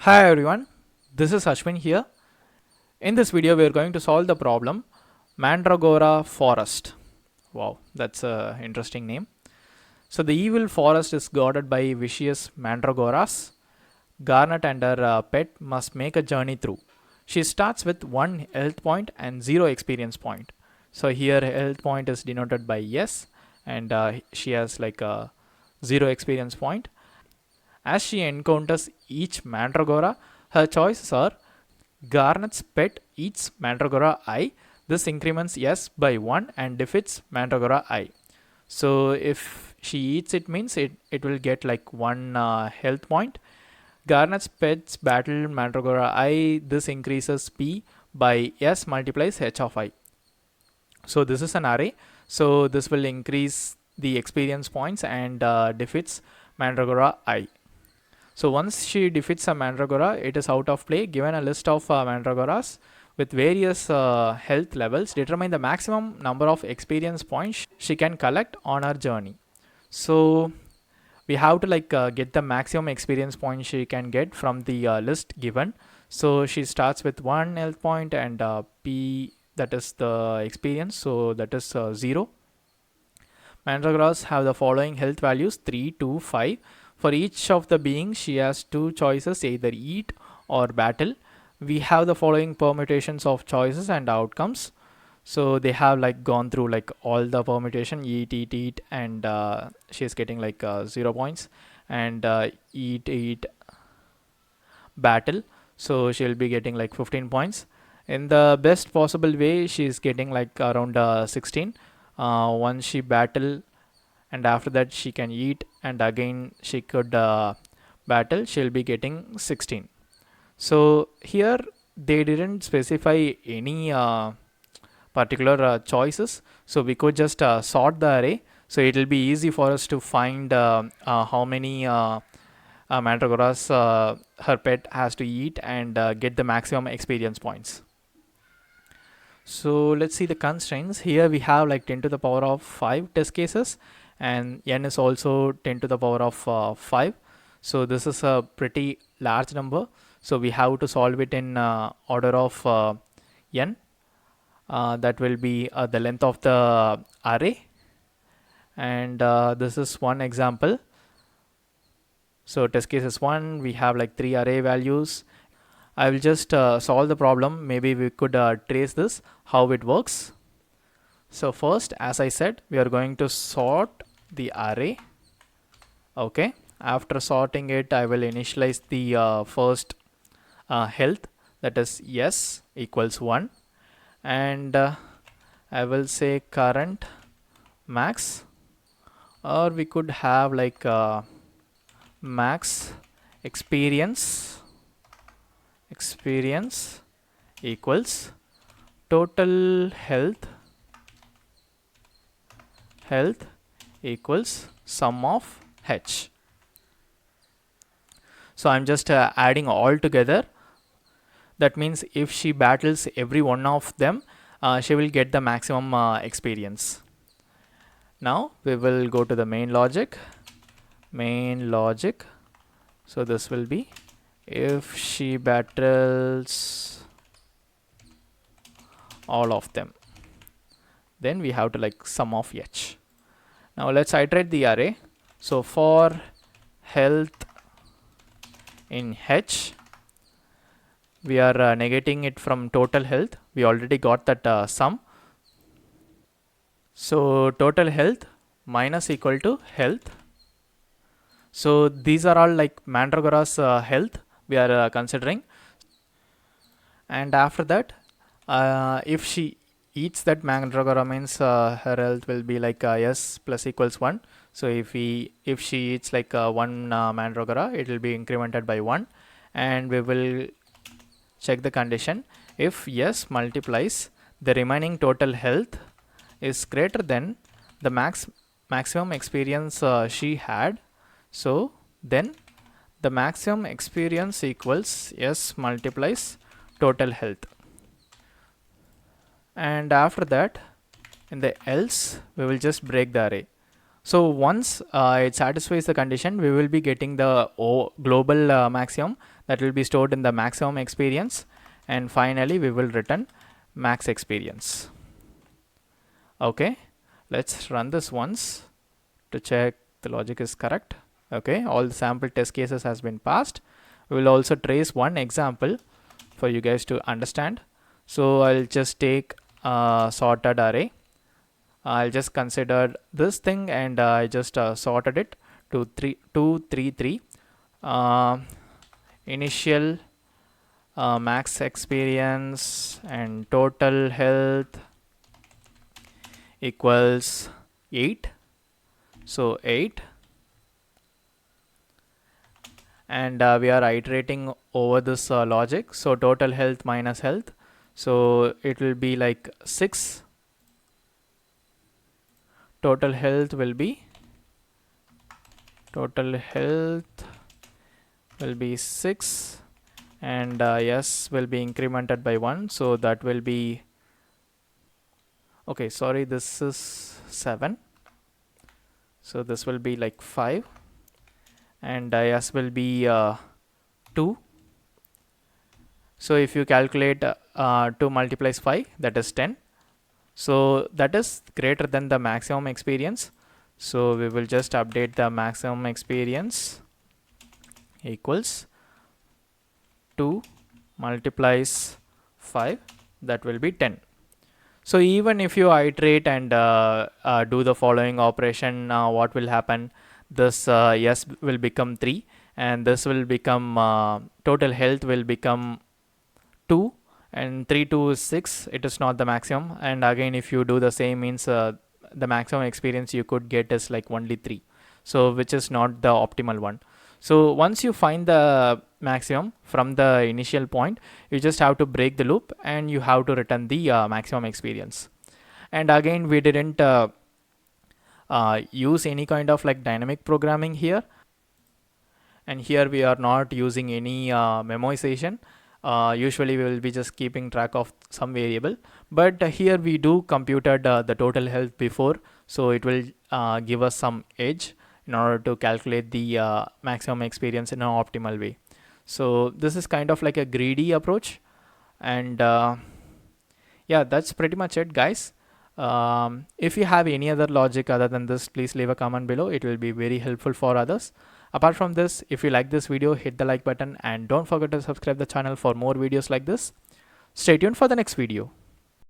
Hi everyone, this is Ashwin here. In this video, we are going to solve the problem Madragora Forest. Wow, that's an interesting name. So, the evil forest is guarded by vicious mandragoras. Garnet and her pet must make a journey through. She starts with 1 health point and 0 experience point. So, here health point is denoted by yes, and she has like a 0 experience point. As she encounters each mandragora, her choices are Garnet's pet eats Mandragora I. This increments S by 1 and defeats Mandragora I. So if she eats it means it will get like 1 health point. Garnet's pets battle Mandragora I. This increases P by S multiplies H of I. So this is an array. So this will increase the experience points and defeats Mandragora I. So once she defeats a Mandragora, it is out of play. Given a list of Mandragoras with various health levels, determine the maximum number of experience points she can collect on her journey. So we have to get the maximum experience points she can get from the list given. So she starts with 1 health point and P, that is the experience, so that is 0. Mandragoras have the following health values 3, 2, 5. For each of the beings, she has two choices, either eat or battle. We have the following permutations of choices and outcomes. So they have like gone through like all the permutation, eat, and she's getting like 0 points, and eat, battle. So she'll be getting like 15 points. In the best possible way, she's getting like around 16. Once she battle, and after that she can eat, and again she could battle, she'll be getting 16. So here they didn't specify any particular choices, so we could just sort the array, so it will be easy for us to find how many mandragoras her pet has to eat and get the maximum experience points. So let's see the constraints. Here we have like 10 to the power of 5 test cases, and n is also 10 to the power of 5. So this is a pretty large number, so we have to solve it in order of n. That will be the length of the array, and this is one example. So test case is 1, we have like 3 array values. I will just solve the problem. Maybe we could trace this, how it works. So first, as I said, we are going to sort the array. Okay, after sorting it, I will initialize the first health, that is yes equals 1, and I will say current max, or we could have like max experience equals total health equals sum of h. So I'm just adding all together. That means if she battles every one of them, she will get the maximum experience. Now we will go to the main logic. So this will be if she battles all of them, then we have to like sum of h. Now let's iterate the array. So for health in h, we are negating it from total health. We already got that sum. So total health minus equal to health. So these are all like Mandragora's health we are considering, and after that if she eats that Mandragora means her health will be like s plus equals 1. So if she eats like 1 Mandragora, it will be incremented by 1, and we will check the condition. If yes multiplies the remaining total health is greater than the maximum experience she had, so then the maximum experience equals s multiplies total health. And after that, in the else, we will just break the array. So once it satisfies the condition, we will be getting the global maximum, that will be stored in the maximum experience, and finally we will return max experience. Okay, let's run this once to check the logic is correct. Okay, all the sample test cases has been passed. We will also trace one example for you guys to understand. So I'll just take a sorted array. I'll just consider this thing, and I just sorted it to 2 3 3. Initial max experience and total health equals 8. So 8, and we are iterating over this logic. So total health minus health, so it will be like 6. Total health will be 6, and yes will be incremented by 1, so that will be, okay, sorry, this is 7, so this will be like 5, and yes will be 2. So if you calculate 2 multiplies 5, that is 10. So that is greater than the maximum experience. So we will just update the maximum experience equals 2 multiplies 5, that will be 10. So even if you iterate and do the following operation, what will happen? This yes will become 3, and this will become total health will become 2, and 3 2 is 6. It is not the maximum, and again if you do the same means the maximum experience you could get is like only 3, so which is not the optimal one. So once you find the maximum from the initial point, you just have to break the loop and you have to return the maximum experience. And again we didn't use any kind of like dynamic programming here, and here we are not using any memoization. Usually we will be just keeping track of some variable, but here we do computed the total health before, so it will give us some edge in order to calculate the maximum experience in an optimal way. So this is kind of like a greedy approach, and yeah, that's pretty much it, guys. If you have any other logic other than this, please leave a comment below. It will be very helpful for others. Apart from this, if you like this video, hit the like button and don't forget to subscribe the channel for more videos like this. Stay tuned for the next video.